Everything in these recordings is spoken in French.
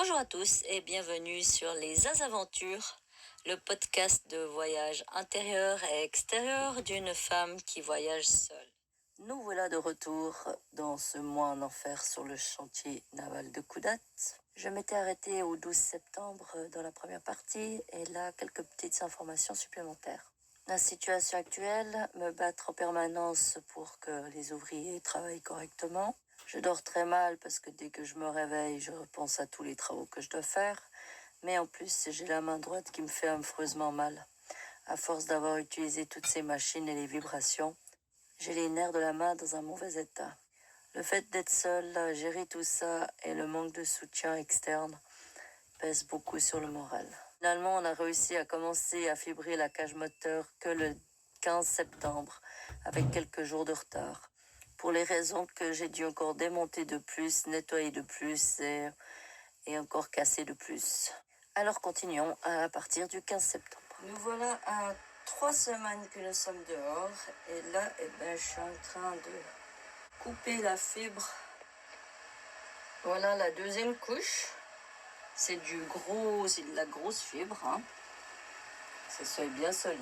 Bonjour à tous et bienvenue sur Les Aventures, le podcast de voyage intérieur et extérieur d'une femme qui voyage seule. Nous voilà de retour dans ce mois en enfer sur le chantier naval de Koudat. Je m'étais arrêtée au 12 septembre dans la première partie et là quelques petites informations supplémentaires. La situation actuelle, me battre en permanence pour que les ouvriers travaillent correctement. Je dors très mal parce que dès que je me réveille, je repense à tous les travaux que je dois faire. Mais en plus, j'ai la main droite qui me fait affreusement mal. À force d'avoir utilisé toutes ces machines et les vibrations, j'ai les nerfs de la main dans un mauvais état. Le fait d'être seule à gérer tout ça et le manque de soutien externe pèse beaucoup sur le moral. Finalement, on a réussi à commencer à fibrer la cage moteur que le 15 septembre, avec quelques jours de retard. Pour les raisons que j'ai dû encore démonter de plus, nettoyer de plus et encore casser de plus. Alors continuons à partir du 15 septembre. Nous voilà à 3 semaines que nous sommes dehors et là, je suis en train de couper la fibre. Voilà la deuxième couche. C'est de la grosse fibre, hein. Ça soit bien solide.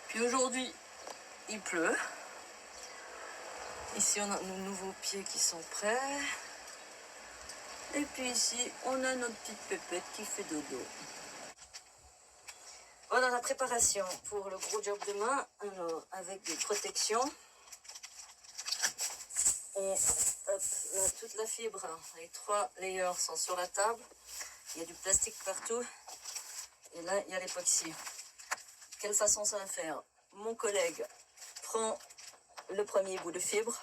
Puis aujourd'hui, il pleut. Ici, on a nos nouveaux pieds qui sont prêts. Et puis ici, on a notre petite pépette qui fait dodo. Voilà la préparation pour le gros job demain. Alors, avec des protections. Et hop, là, toute la fibre, les 3 layers sont sur la table. Il y a du plastique partout. Et là, il y a l'époxy. Quelle façon ça va faire? Mon collègue prend le premier bout de fibre,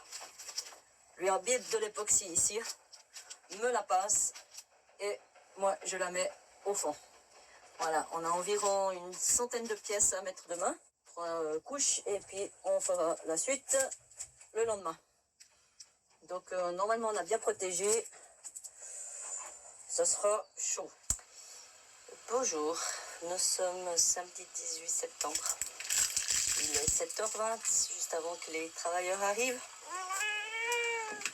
lui imbibe de l'époxy ici, me la passe et moi je la mets au fond. Voilà, on a environ une centaine de pièces à mettre demain, 3 couches, et puis on fera la suite le lendemain. Donc normalement on a bien protégé, ça sera chaud. Bonjour, nous sommes samedi 18 septembre. Il est 7h20, juste avant que les travailleurs arrivent.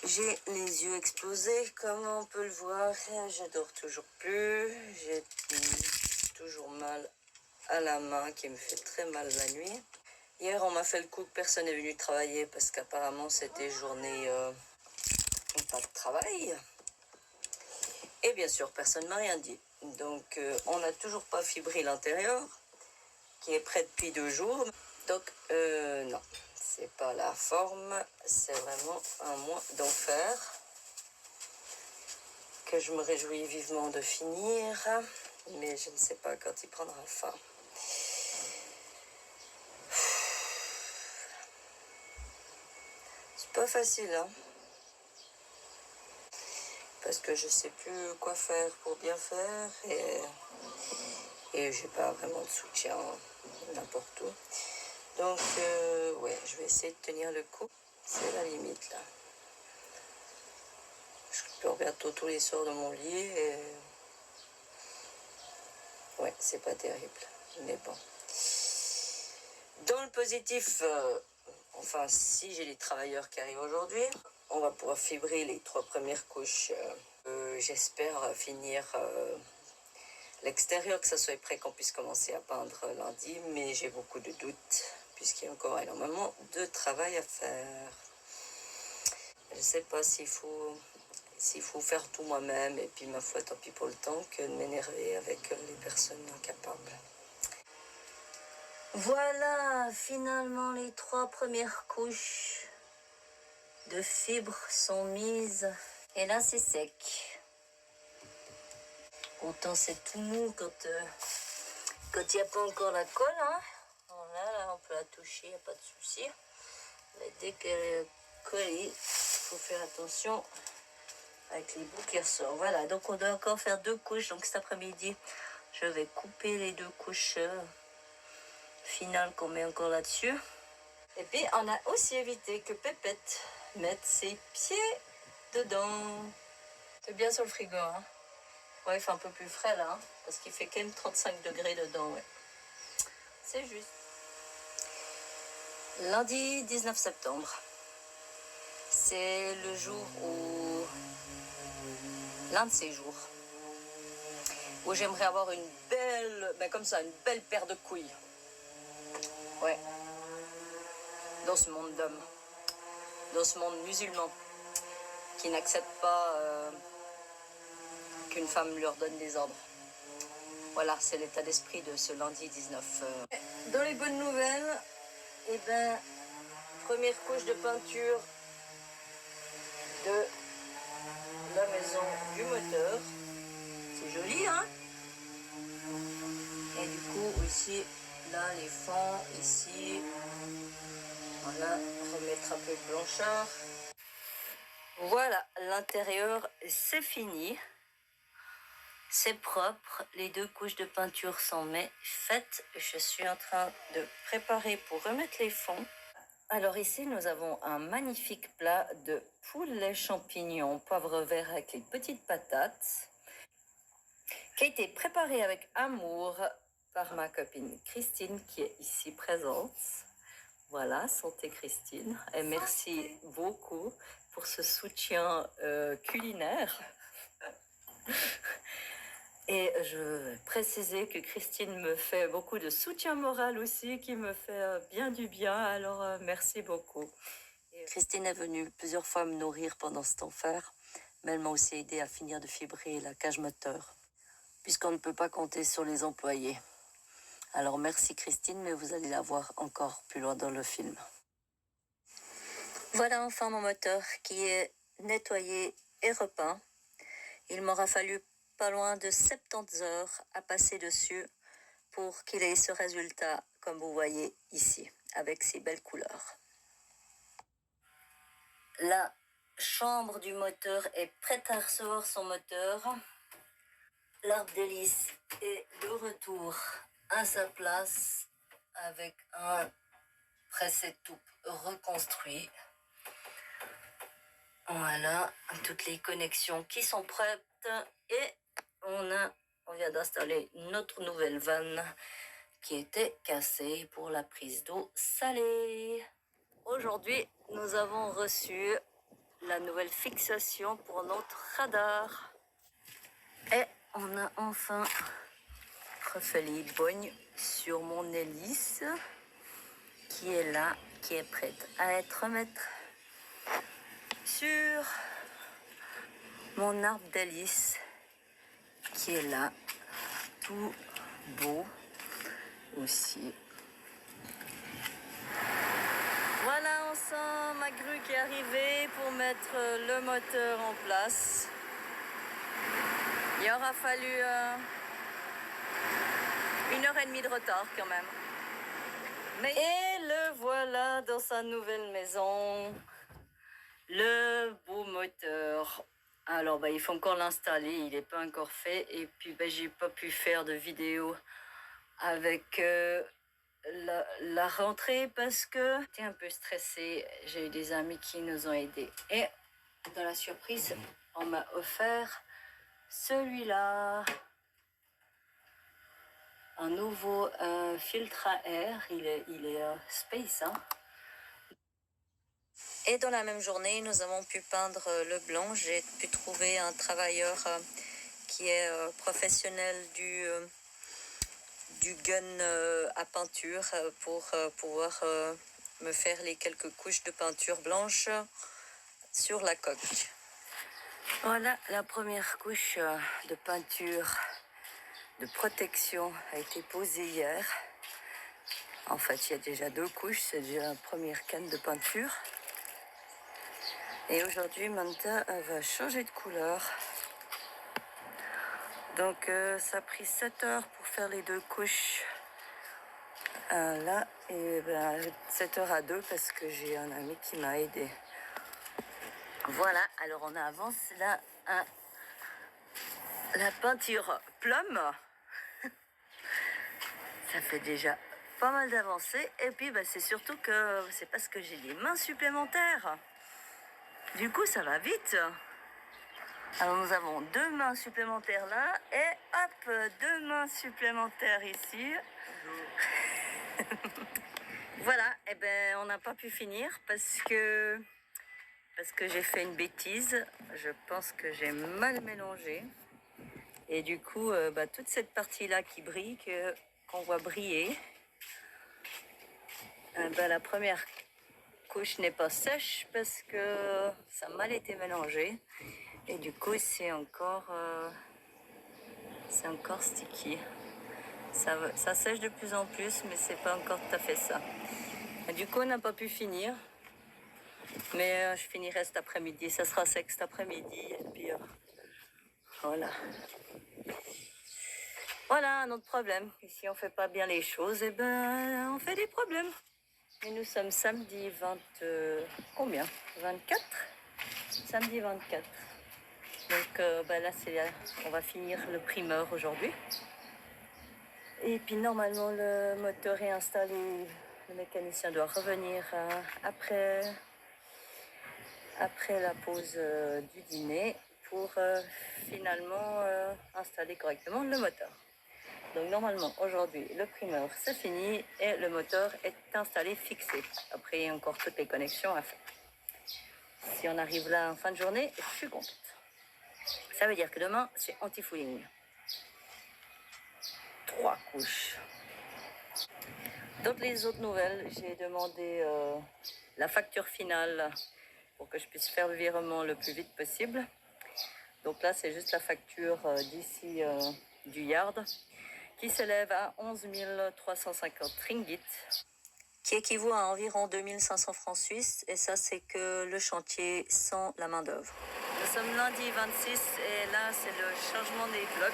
J'ai les yeux explosés, comme on peut le voir. Je dors toujours plus. J'ai toujours mal à la main qui me fait très mal la nuit. Hier, on m'a fait le coup que personne n'est venu travailler parce qu'apparemment, c'était journée pas de travail. Et bien sûr, personne ne m'a rien dit. Donc, on n'a toujours pas fibré l'intérieur, qui est prêt depuis 2 jours. Donc, non, c'est pas la forme, c'est vraiment un mois d'enfer que je me réjouis vivement de finir, mais je ne sais pas quand il prendra fin. C'est pas facile, hein, parce que je sais plus quoi faire pour bien faire et j'ai pas vraiment de soutien n'importe où. Donc, ouais, je vais essayer de tenir le coup. C'est la limite, là. Je pleure bientôt tous les soirs dans mon lit et... ouais, c'est pas terrible, mais bon. Dans le positif, enfin, si j'ai les travailleurs qui arrivent aujourd'hui, on va pouvoir fibrer les 3 premières couches. J'espère finir l'extérieur, que ça soit prêt, qu'on puisse commencer à peindre lundi, mais j'ai beaucoup de doutes, puisqu'il y a encore énormément de travail à faire. Je ne sais pas s'il faut faire tout moi-même, et puis ma foi, tant pis pour le temps, que de m'énerver avec les personnes incapables. Voilà, finalement, les 3 premières couches de fibres sont mises. Et là, c'est sec. Autant c'est tout mou quand il n'y a pas encore la colle, hein. Voilà, là, on peut la toucher, il n'y a pas de souci. Mais dès qu'elle est collée, il faut faire attention avec les bouts qui ressortent. Voilà, donc on doit encore faire 2 couches. Donc cet après-midi, je vais couper les 2 couches finales qu'on met encore là-dessus. Et puis, on a aussi évité que Pépette mette ses pieds dedans. C'est bien sur le frigo, hein. Ouais, il fait un peu plus frais, là, hein, parce qu'il fait quand même 35 degrés dedans, ouais. C'est juste. Lundi 19 septembre. C'est le jour où l'un de ces jours où j'aimerais avoir une belle, comme ça, une belle paire de couilles. Ouais. Dans ce monde d'hommes, dans ce monde musulman, qui n'accepte pas qu'une femme leur donne des ordres. Voilà, c'est l'état d'esprit de ce lundi 19. Dans les bonnes nouvelles, eh ben, première couche de peinture de la maison du moteur. C'est joli, hein? Et du coup, ici, là, les fonds, ici, voilà, remettre un peu de blancheur. Voilà, l'intérieur, c'est fini. C'est propre, les 2 couches de peinture sont faites. Je suis en train de préparer pour remettre les fonds. Alors ici, nous avons un magnifique plat de poulet champignons, poivre vert avec les petites patates, qui a été préparé avec amour par ma copine Christine, qui est ici présente. Voilà, santé Christine. Et merci beaucoup pour ce soutien culinaire. Et je veux préciser que Christine me fait beaucoup de soutien moral aussi, qui me fait bien du bien. Alors, merci beaucoup. Et Christine est venue plusieurs fois me nourrir pendant cet enfer, mais elle m'a aussi aidé à finir de fibrer la cage moteur, puisqu'on ne peut pas compter sur les employés. Alors, merci Christine, mais vous allez la voir encore plus loin dans le film. Voilà enfin mon moteur qui est nettoyé et repeint. Il m'aura fallu pas loin de 70 heures à passer dessus pour qu'il ait ce résultat, comme vous voyez ici, avec ces belles couleurs. La chambre du moteur est prête à recevoir son moteur. L'arbre d'hélice est de retour à sa place avec un presse-étoupe reconstruit. Voilà, toutes les connexions qui sont prêtes et on vient d'installer notre nouvelle vanne qui était cassée pour la prise d'eau salée. Aujourd'hui, nous avons reçu la nouvelle fixation pour notre radar. Et on a enfin refait les bognes sur mon hélice qui est là, qui est prête à être remettre sur mon arbre d'hélice qui est là, tout beau aussi. Voilà, on sent ma grue qui est arrivée pour mettre le moteur en place. Il aura fallu 1h30 de retard quand même. Et le voilà dans sa nouvelle maison. Le beau moteur. Alors, il faut encore l'installer, il n'est pas encore fait. Et puis, j'ai pas pu faire de vidéo avec la rentrée parce que j'étais un peu stressée. J'ai eu des amis qui nous ont aidés. Et dans la surprise, on m'a offert celui-là. Un nouveau filtre à air. Il est space, hein. Et dans la même journée, nous avons pu peindre le blanc. J'ai pu trouver un travailleur qui est professionnel du gun à peinture pour pouvoir me faire les quelques couches de peinture blanche sur la coque. Voilà, la première couche de peinture de protection a été posée hier. En fait, il y a déjà 2 couches, c'est déjà la première canne de peinture. Et aujourd'hui, Manta va changer de couleur. Donc, ça a pris 7 heures pour faire les 2 couches. Là, et 7 heures à 2 parce que j'ai un ami qui m'a aidé. Voilà, alors on avance là la peinture plum. Ça fait déjà pas mal d'avancées. Et puis, c'est surtout que c'est parce que j'ai des mains supplémentaires. Du coup, ça va vite. Alors, nous avons 2 mains supplémentaires là. Et hop, 2 mains supplémentaires ici. Voilà, on n'a pas pu finir parce que parce que j'ai fait une bêtise. Je pense que j'ai mal mélangé. Et du coup, toute cette partie-là qui brille, qu'on voit briller, la première couche n'est pas sèche parce que ça a mal été mélangé. Et du coup, c'est encore sticky. Ça sèche de plus en plus, mais c'est pas encore tout à fait ça. Et du coup, on n'a pas pu finir. Mais je finirai cet après-midi. Ça sera sec cet après-midi. Et puis voilà. Voilà un autre problème. Et si on fait pas bien les choses, on fait des problèmes. Et nous sommes samedi 20... combien 24 Samedi 24. Donc là, on va finir le primeur aujourd'hui. Et puis normalement, le moteur est installé. Le mécanicien doit revenir après la pause du dîner pour finalement installer correctement le moteur. Donc normalement aujourd'hui le primeur c'est fini et le moteur est installé fixé. Après il y a encore toutes les connexions à faire. Si on arrive là en fin de journée, je suis contente. Ça veut dire que demain c'est anti-fouling. 3 couches. Dans les autres nouvelles, j'ai demandé la facture finale pour que je puisse faire le virement le plus vite possible. Donc là, c'est juste la facture d'ici du yard qui s'élève à 11 350 ringgit, qui équivaut à environ 2500 francs suisses. Et ça, c'est que le chantier sans la main-d'œuvre. Nous sommes lundi 26 et là, c'est le changement des blocs.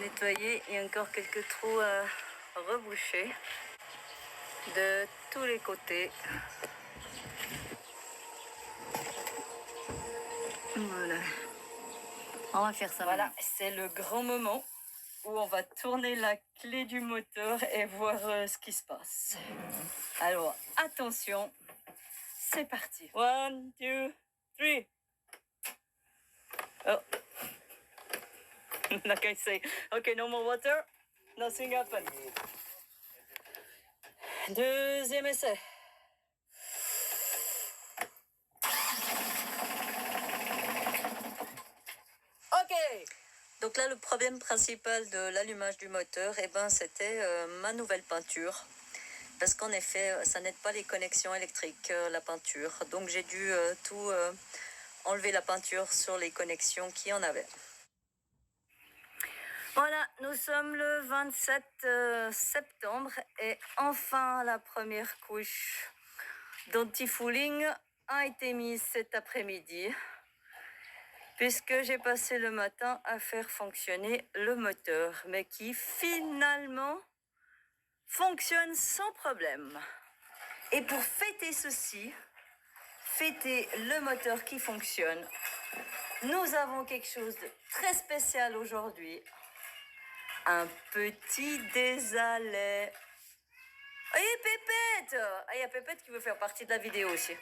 Nettoyer, il y a encore quelques trous à reboucher de tous les côtés. Voilà. On va faire ça. Voilà, c'est le grand moment où on va tourner la clé du moteur et voir ce qui se passe. Alors, attention, c'est parti. 1, 2, 3. Oh. Like I say, okay, no more water, nothing happened. Deuxième essai. Ok. Donc là, le problème principal de l'allumage du moteur, c'était ma nouvelle peinture. Parce qu'en effet, ça n'aide pas les connexions électriques, la peinture. Donc j'ai dû tout enlever la peinture sur les connexions qu'il y en avait. Voilà, nous sommes le 27 septembre et enfin la première couche d'anti-fouling a été mise cet après-midi, puisque j'ai passé le matin à faire fonctionner le moteur, mais qui finalement fonctionne sans problème. Et pour fêter ceci, fêter le moteur qui fonctionne, nous avons quelque chose de très spécial aujourd'hui. Un petit désalai. Ah, il y a Pépette! Ah, il y a Pépette qui veut faire partie de la vidéo aussi.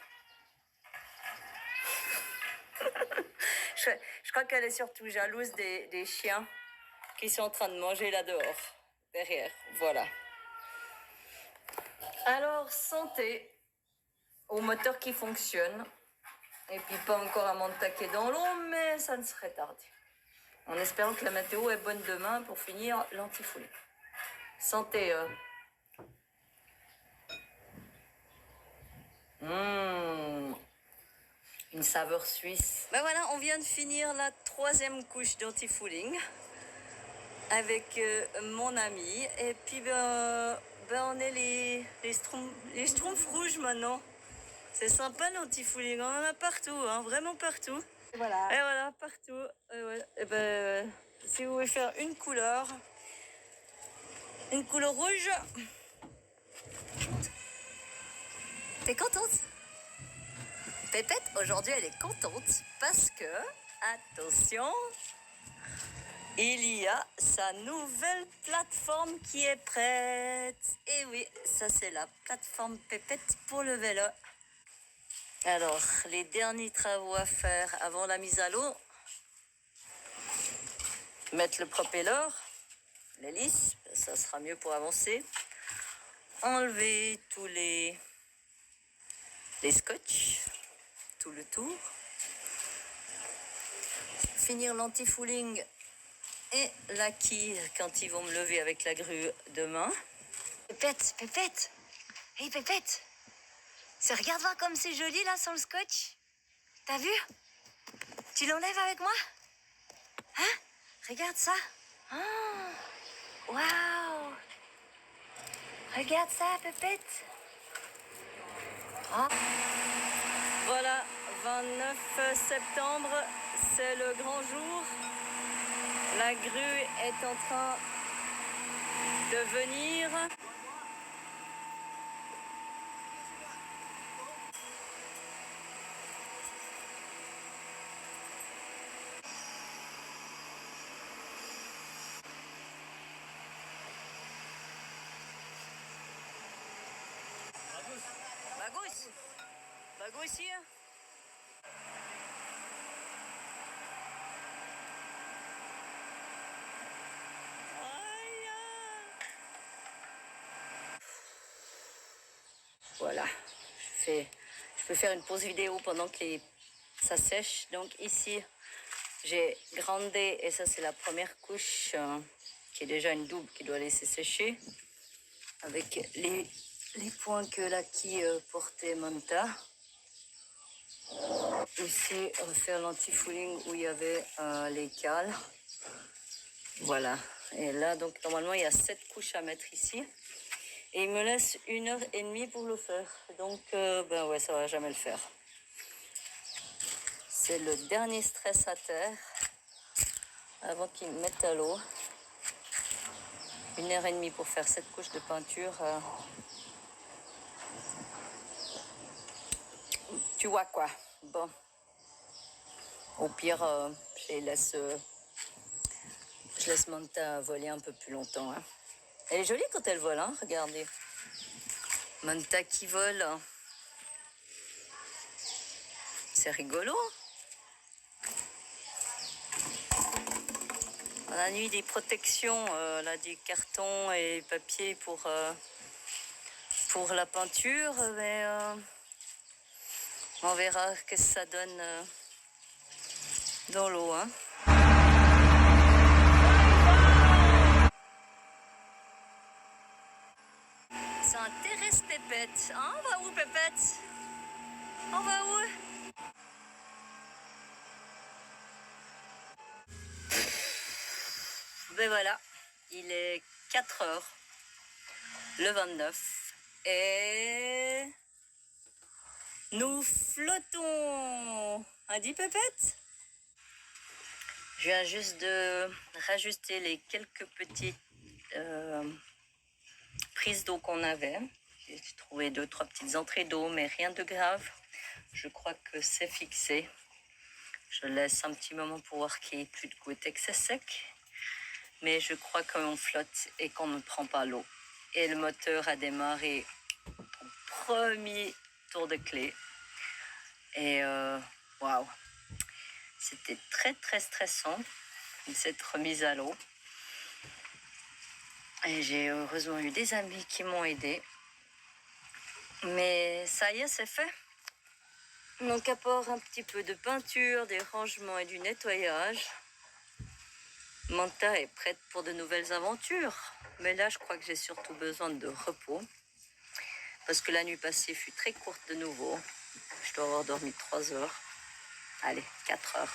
Je crois qu'elle est surtout jalouse des chiens qui sont en train de manger là dehors, derrière. Voilà. Alors, santé au moteur qui fonctionne. Et puis pas encore à m'entaquer dans l'eau, mais ça ne serait tardé. En espérant que la météo est bonne demain pour finir l'anti-fouling. Santé. Une saveur suisse. Ben voilà, on vient de finir la 3e couche d'anti-fouling avec mon ami. Et puis on est les schtroumpfs rouges maintenant. C'est sympa l'anti-fouling, on en a partout, hein, vraiment partout. Et voilà, partout. Ouais. Si vous voulez faire une couleur rouge, t'es contente? Pépette, aujourd'hui, elle est contente parce que, attention, il y a sa nouvelle plateforme qui est prête. Et oui, ça c'est la plateforme Pépette pour le vélo. Alors, les derniers travaux à faire avant la mise à l'eau. Mettre le propeller. l'hélice, ça sera mieux pour avancer. Enlever tous les scotch, tout le tour. Finir l'anti-fouling et la quille quand ils vont me lever avec la grue demain. Pépette, Pépette. Hey Pépette. Regarde voir comme c'est joli là sur le scotch. T'as vu? Tu l'enlèves avec moi? Hein? Regarde ça. Oh, waouh. Regarde ça, Pépette. Oh. Voilà, 29 septembre, c'est le grand jour. La grue est en train de venir. Bagousse. Bagousse hier. Voilà, je peux faire une pause vidéo pendant que ça sèche. Donc ici, j'ai grandé et ça c'est la première couche qui est déjà une double qui doit laisser sécher avec les points que la quille portait Manta. Ici, refaire l'anti-fouling où il y avait les cales. Voilà. Et là, donc normalement, il y a 7 couches à mettre ici. Et il me laisse 1h30 pour le faire. Donc, ben ouais, ça va jamais le faire. C'est le dernier stress à terre avant qu'ils me mettent à l'eau. 1h30 pour faire 7 couches de peinture. Tu vois quoi? Bon. Au pire, je laisse Manta voler un peu plus longtemps. Hein. Elle est jolie quand elle vole, hein? Regardez. Manta qui vole. C'est rigolo. On a mis des protections, là, des cartons et papier pour la peinture, mais on verra ce que ça donne dans l'eau. Hein. Ça intéresse Pépette. Hein, on va où, Pépette? On va où? Ben voilà, il est 4 heures, le 29, et nous flottons. A dit Pépette? Je viens juste de rajuster les quelques petites prises d'eau qu'on avait. J'ai trouvé 2-3 petites entrées d'eau, mais rien de grave. Je crois que c'est fixé. Je laisse un petit moment pour voir qu'il n'y ait plus de gouttes et que c'est sec. Mais je crois qu'on flotte et qu'on ne prend pas l'eau. Et le moteur a démarré au premier tour de clé. Et waouh, c'était très très stressant cette remise à l'eau. Et j'ai heureusement eu des amis qui m'ont aidé. Mais ça y est, c'est fait. Donc à part un petit peu de peinture, des rangements et du nettoyage, Manta est prête pour de nouvelles aventures. Mais là, je crois que j'ai surtout besoin de repos. Parce que la nuit passée fut très courte de nouveau. Je dois avoir dormi 3 heures. Allez, 4 heures.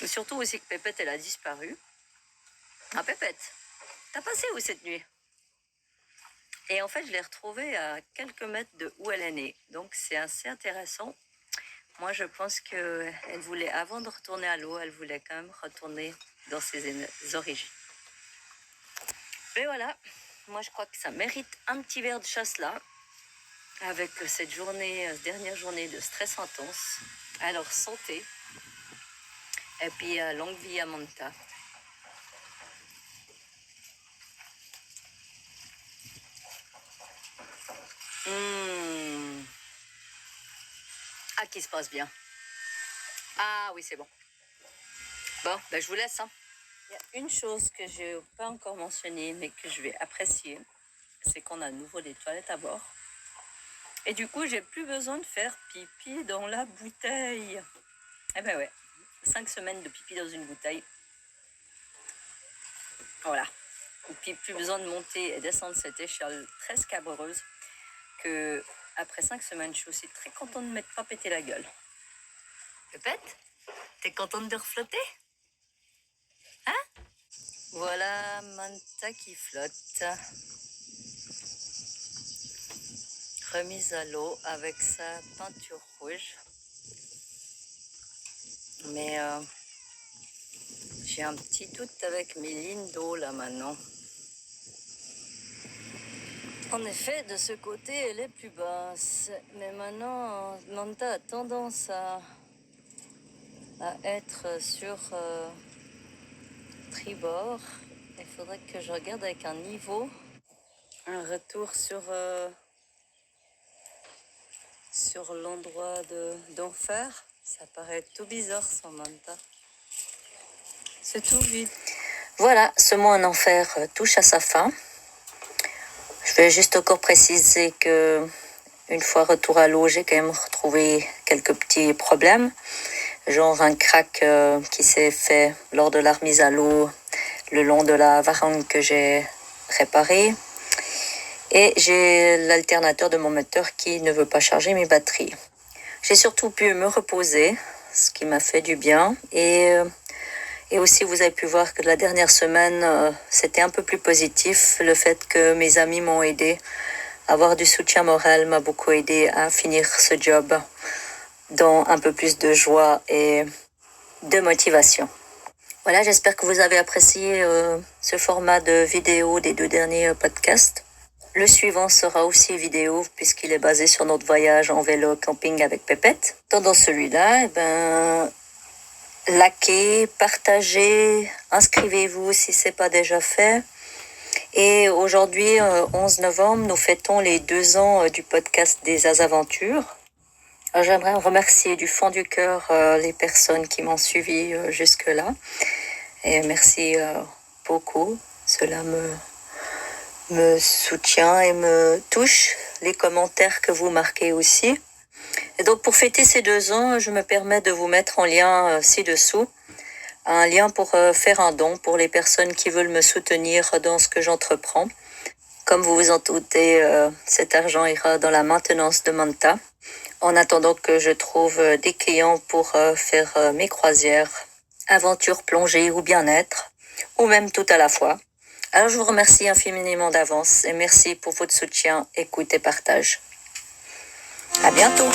Et surtout aussi que Pépette, elle a disparu. Ah, Pépette, t'as passé où cette nuit? Et en fait, je l'ai retrouvée à quelques mètres de où elle est née. Donc, c'est assez intéressant. Moi, je pense qu'elle voulait, avant de retourner à l'eau, elle voulait quand même retourner dans ses origines. Mais voilà, moi, je crois que ça mérite un petit verre de chasse là, avec cette dernière journée de stress intense. Alors, santé. Et puis, longue vie à Manta. Ah, qui se passe bien. Ah oui, c'est bon. Bon, ben je vous laisse. Hein. Il y a une chose que je n'ai pas encore mentionnée, mais que je vais apprécier, c'est qu'on a à nouveau des toilettes à bord. Et du coup, j'ai plus besoin de faire pipi dans la bouteille. Eh ben ouais, 5 semaines de pipi dans une bouteille. Voilà. Et puis plus besoin de monter et descendre cette échelle très scabreuse que après 5 semaines, je suis aussi très contente de ne m'être pas pété la gueule. Pépette, t'es contente de reflotter? Hein? Voilà Manta qui flotte. Remise à l'eau avec sa peinture rouge. Mais j'ai un petit doute avec mes lignes d'eau là maintenant. En effet, de ce côté, elle est plus basse. Mais maintenant, Manta a tendance à être sur tribord. Il faudrait que je regarde avec un niveau. Un retour sur l'endroit d'enfer. Ça paraît tout bizarre sans Manta. C'est tout vide. Voilà, ce mois en enfer touche à sa fin. Je vais juste encore préciser que une fois retour à l'eau, j'ai quand même retrouvé quelques petits problèmes. Genre un crack qui s'est fait lors de la remise à l'eau le long de la varenne que j'ai réparée. Et j'ai l'alternateur de mon moteur qui ne veut pas charger mes batteries. J'ai surtout pu me reposer, ce qui m'a fait du bien. Et aussi, vous avez pu voir que la dernière semaine, c'était un peu plus positif. Le fait que mes amis m'ont aidé. Avoir du soutien moral m'a beaucoup aidé à finir ce job dans un peu plus de joie et de motivation. Voilà, j'espère que vous avez apprécié ce format de vidéo des 2 derniers podcasts. Le suivant sera aussi vidéo puisqu'il est basé sur notre voyage en vélo camping avec Pépette. Dans celui-là, likez, partagez, inscrivez-vous si ce n'est pas déjà fait. Et aujourd'hui, 11 novembre, nous fêtons les 2 ans du podcast des Azaventures. J'aimerais remercier du fond du cœur les personnes qui m'ont suivi jusque-là. Et merci beaucoup. Cela me soutient et me touche. Les commentaires que vous marquez aussi. Et donc pour fêter ces 2 ans, je me permets de vous mettre en lien ci-dessous. Un lien pour faire un don pour les personnes qui veulent me soutenir dans ce que j'entreprends. Comme vous vous en doutez, cet argent ira dans la maintenance de Manta. En attendant que je trouve des clients pour faire mes croisières, aventures, plongée ou bien-être, ou même tout à la fois. Alors je vous remercie infiniment d'avance et merci pour votre soutien, écoute et partage. À bientôt.